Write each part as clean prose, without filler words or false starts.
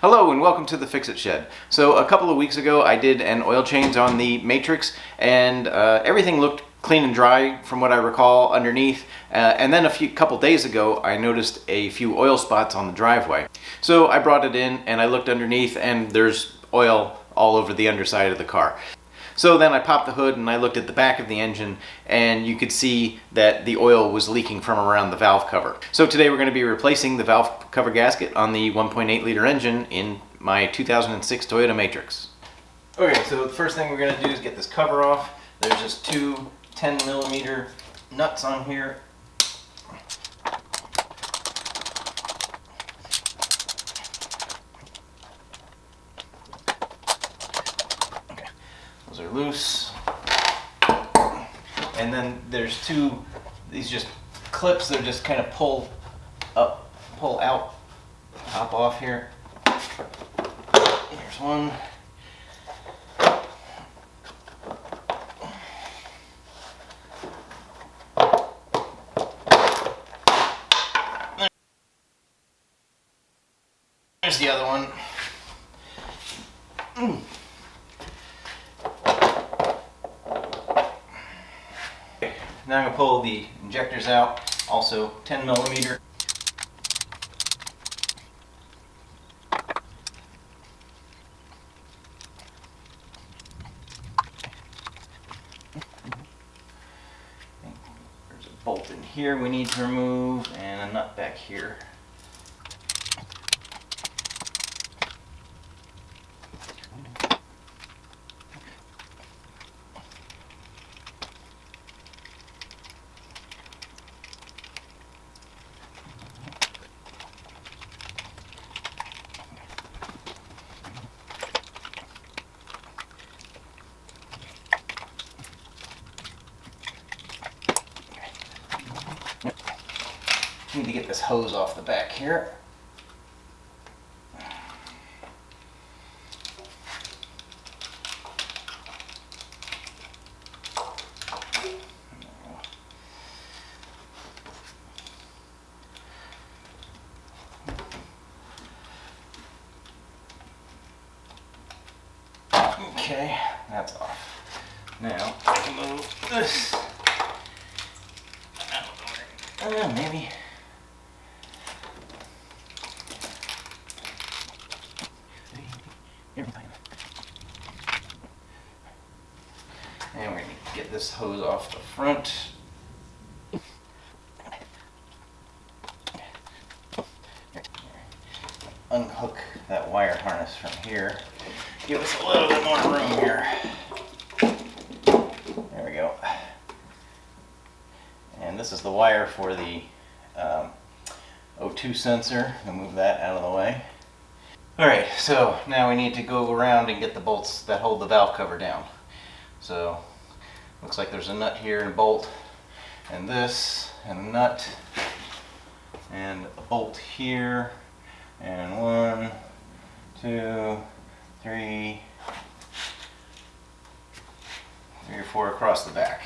Hello and welcome to the Fixit Shed. So a couple of weeks ago I did an oil change on the Matrix and everything looked clean and dry from what I recall underneath. And then couple days ago I noticed a few oil spots on the driveway. So I brought it in and I looked underneath and there's oil all over the underside of the car. So then I popped the hood and I looked at the back of the engine and you could see that the oil was leaking from around the valve cover. So today we're going to be replacing the valve cover gasket on the 1.8 liter engine in my 2006 Toyota Matrix. Okay, so the first thing we're going to do is get this cover off. There's just two 10mm nuts on here. Those are loose. And then there's these just clips that just kind of pull out, pop off here. There's one. There's the other one. Now I'm going to pull the injectors out, also 10mm. There's a bolt in here we need to remove and a nut back here. Need to get this hose off the back here. Okay, that's off. Now I can move this. Maybe. And we need to get this hose off the front. Unhook that wire harness from here. Give us a little bit more room here. There we go. And this is the wire for the O2 sensor. I'll move that out of the way. Alright, so now we need to go around and get the bolts that hold the valve cover down. So, looks like there's a nut here and a bolt, and this, and a nut, and a bolt here, and 1, 2, 3, 3 or 4 across the back.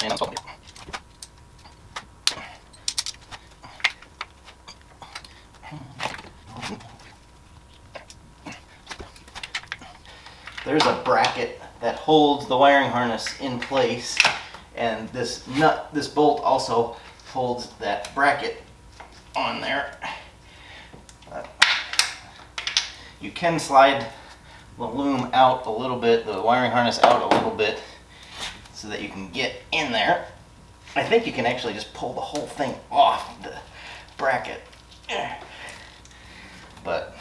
And that's all. There's a bracket that holds the wiring harness in place, and this bolt also holds that bracket on there. You can slide the loom out a little bit, the wiring harness out a little bit, so that you can get in there. I think you can actually just pull the whole thing off the bracket. But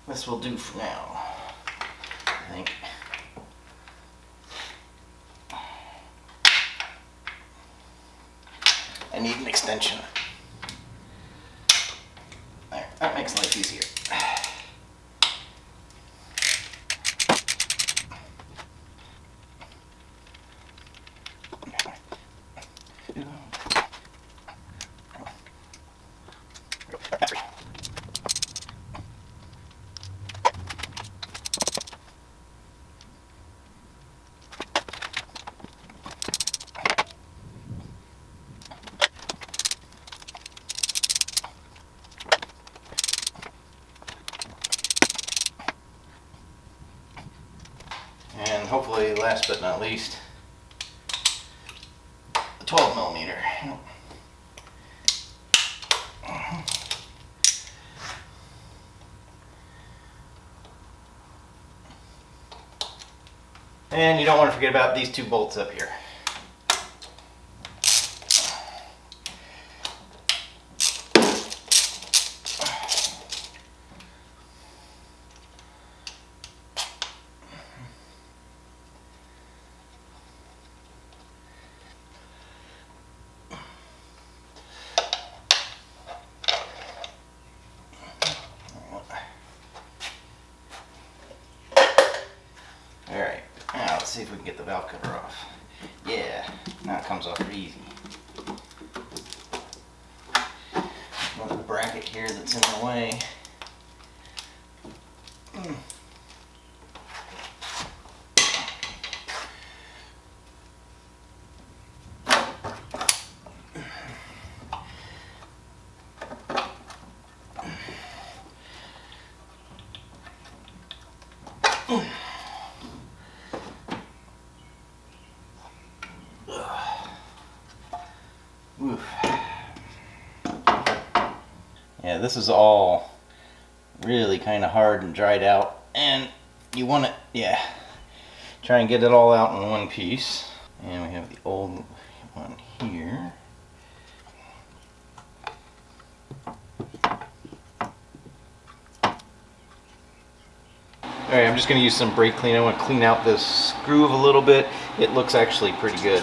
this will do for now, I think. I need an extension. There, that makes life easier. And hopefully, last but not least, the 12 millimeter. And you don't want to forget about these two bolts up here. Alright, now let's see if we can get the valve cover off. Yeah, now it comes off pretty easy. Another bracket here that's in the way. Oof. Yeah, this is all really kind of hard and dried out, and you want to, try and get it all out in one piece. And we have the old one here. Alright, I'm just going to use some brake clean. I want to clean out this groove a little bit. It looks actually pretty good.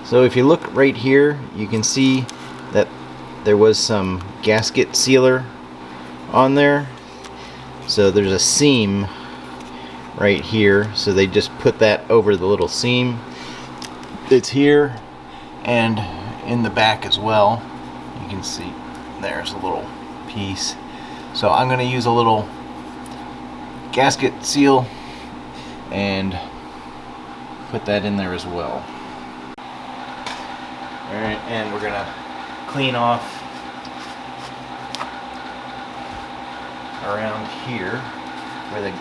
So if you look right here, you can see that there was some gasket sealer on there. So there's a seam right here, so they just put that over the little seam. It's here and in the back as well. You can see there's a little piece. So I'm going to use a little gasket seal and put that in there as well. Alright, and we're going to clean off around here where the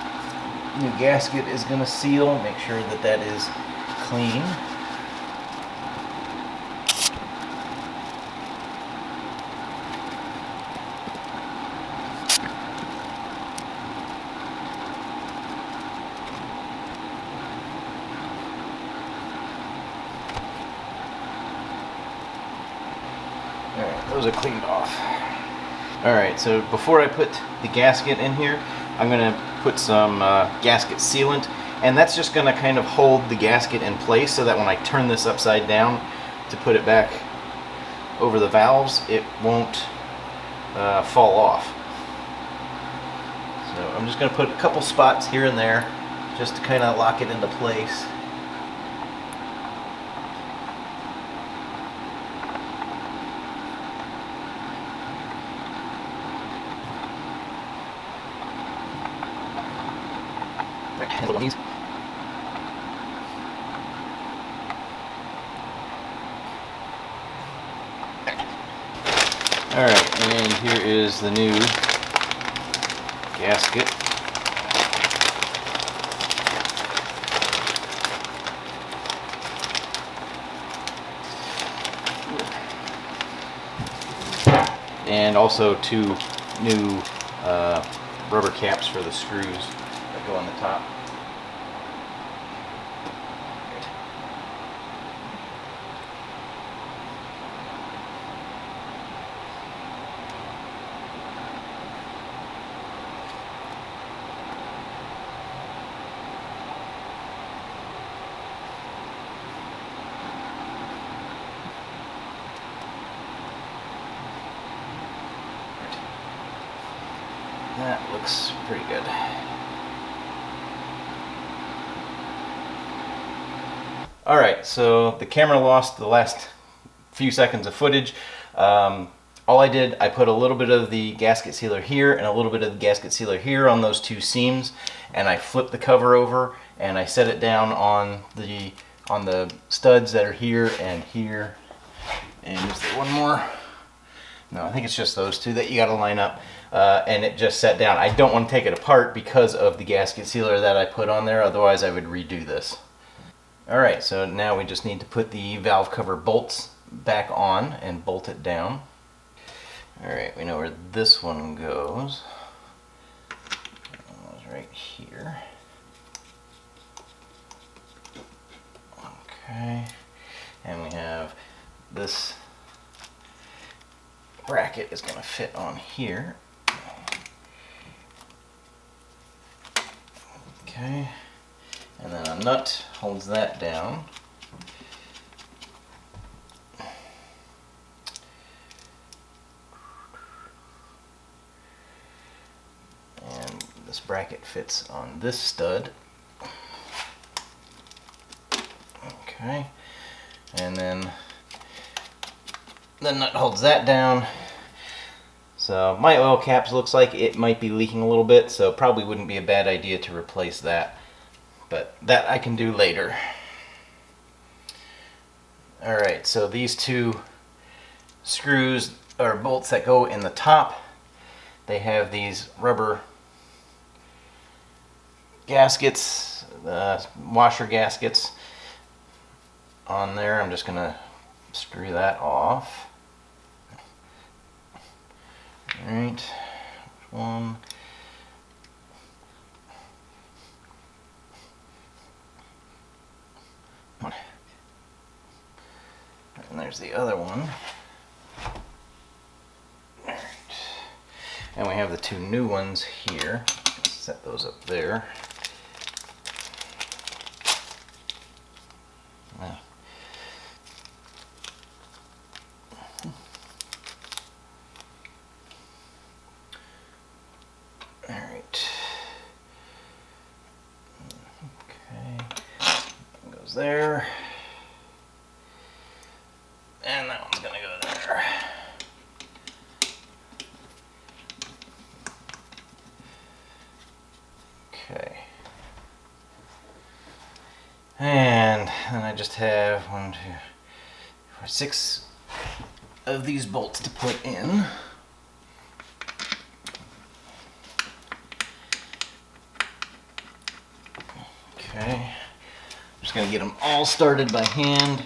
new gasket is going to seal. Make sure that that is clean. Alright, those are cleaned off. Alright, so before I put the gasket in here, I'm going to put some gasket sealant, and that's just going to kind of hold the gasket in place so that when I turn this upside down to put it back over the valves, it won't fall off. So I'm just going to put a couple spots here and there just to kind of lock it into place. Alright, and here is the new gasket. And also two new rubber caps for the screws that go on the top. That looks pretty good. Alright, so the camera lost the last few seconds of footage. All I did, I put a little bit of the gasket sealer here and a little bit of the gasket sealer here on those two seams, and I flipped the cover over and I set it down on the studs that are here and here. And is there one more? No, I think it's just those two that you got to line up. And it just set down. I don't want to take it apart because of the gasket sealer that I put on there, otherwise I would redo this. Alright, so now we just need to put the valve cover bolts back on and bolt it down. Alright, we know where this one goes. It goes right here. Okay, and we have this bracket is going to fit on here. Okay, and then a nut holds that down. And this bracket fits on this stud. Okay, and then the nut holds that down. So my oil caps looks like it might be leaking a little bit, so probably wouldn't be a bad idea to replace that. But that I can do later. Alright, so these two screws or bolts that go in the top, they have these rubber gaskets, washer gaskets on there. I'm just going to screw that off. Alright, one. And there's the other one. Alright. And we have the two new ones here. Let's set those up there. Alright. Okay. That goes there. And that one's gonna go there. Okay. And then I just have 1, 2, 4, 6 of these bolts to put in. Okay. I'm just gonna get them all started by hand.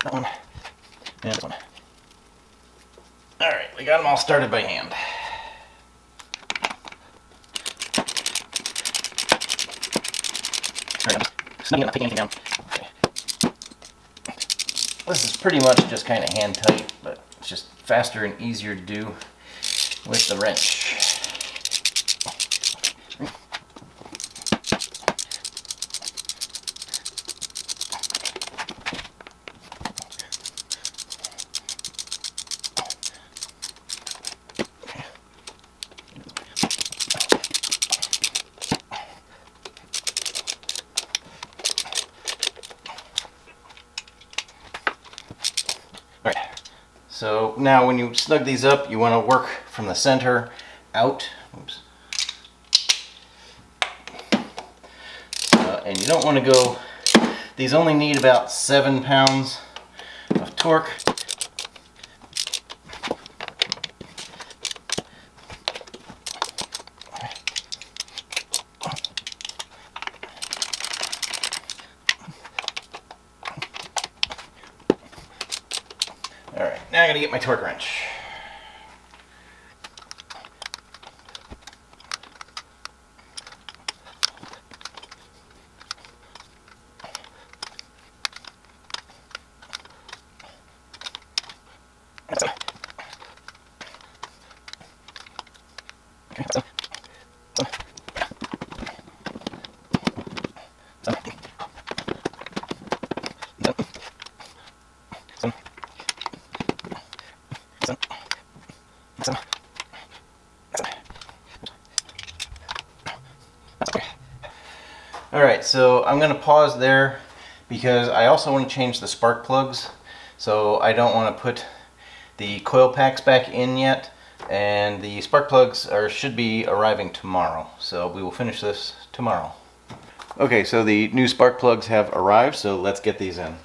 That one, and this one. Alright, we got them all started by hand. Alright, I'm not taking anything down. Okay. This is pretty much just kind of hand tight, but it's just faster and easier to do with the wrench. So now when you snug these up, you want to work from the center out. Oops. And you don't want to go, these only need about 7 pounds of torque. Alright, now I gotta get my torque wrench. so I'm going to pause there because I also want to change the spark plugs. So I don't want to put the coil packs back in yet, and the spark plugs should be arriving tomorrow. So we will finish this tomorrow. Okay, so the new spark plugs have arrived, so let's get these in.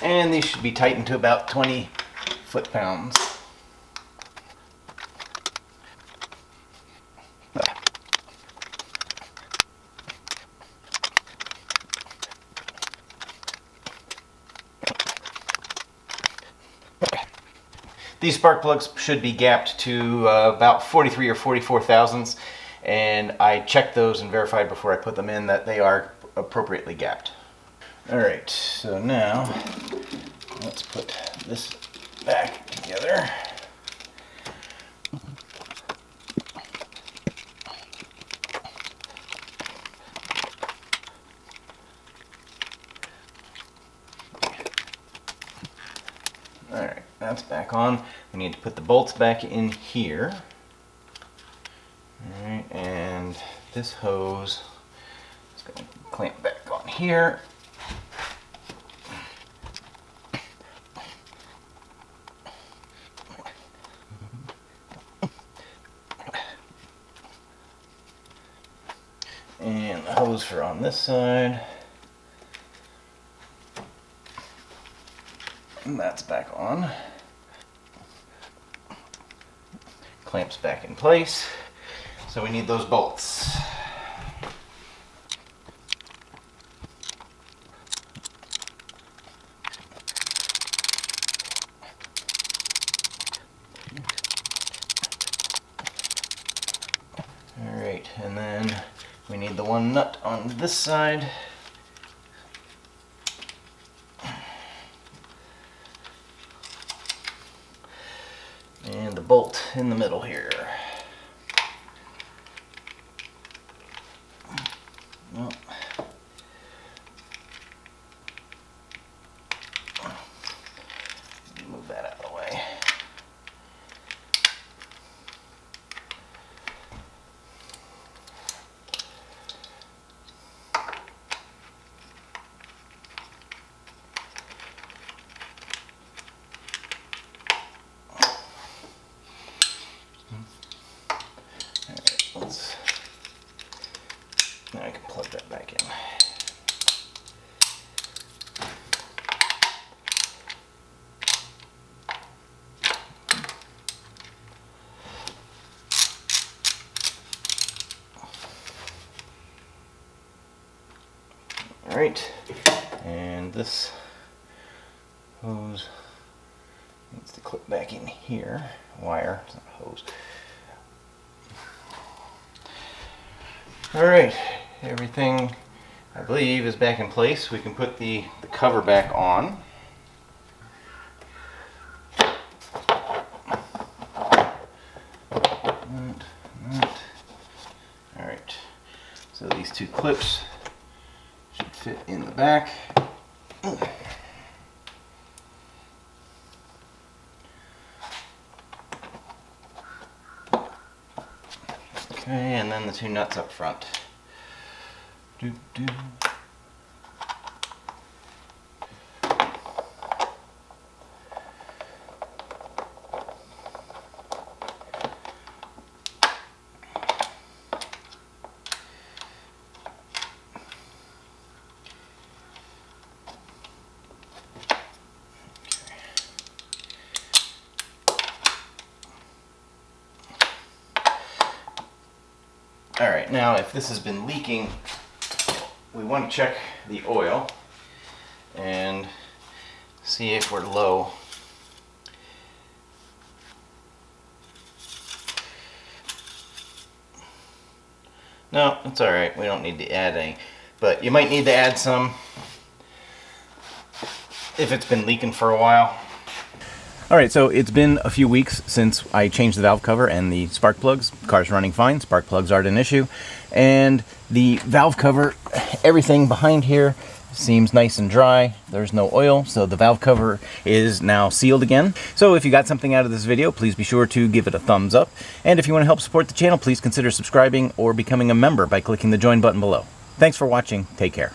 And these should be tightened to about 20 foot-pounds. These spark plugs should be gapped to about 43 or 44 thousandths, and I checked those and verified before I put them in that they are appropriately gapped. Alright, so now let's put this back together. Alright, that's back on. We need to put the bolts back in here. Alright, and this hose is going to clamp back on here. And the hose for on this side. And that's back on. Clamps back in place. So we need those bolts. Alright, and then we need the one nut on this side. And the bolt in the middle here. Well, move that out of the way. Now I can plug that back in. All right, and this hose needs to clip back in here. Wire, it's not a hose. All right, everything I believe is back in place. We can put the cover back on. All right, so these two clips should fit in the back. Okay, and then the two nuts up front. All right, now if this has been leaking, we want to check the oil and see if we're low No, it's all right. We don't need to add any, but you might need to add some if it's been leaking for a while. All right, so it's been a few weeks since I changed the valve cover and the spark plugs. Car's running fine, spark plugs aren't an issue. And the valve cover, everything behind here seems nice and dry. There's no oil, so the valve cover is now sealed again. So if you got something out of this video, please be sure to give it a thumbs up. And if you want to help support the channel, please consider subscribing or becoming a member by clicking the join button below. Thanks for watching. Take care.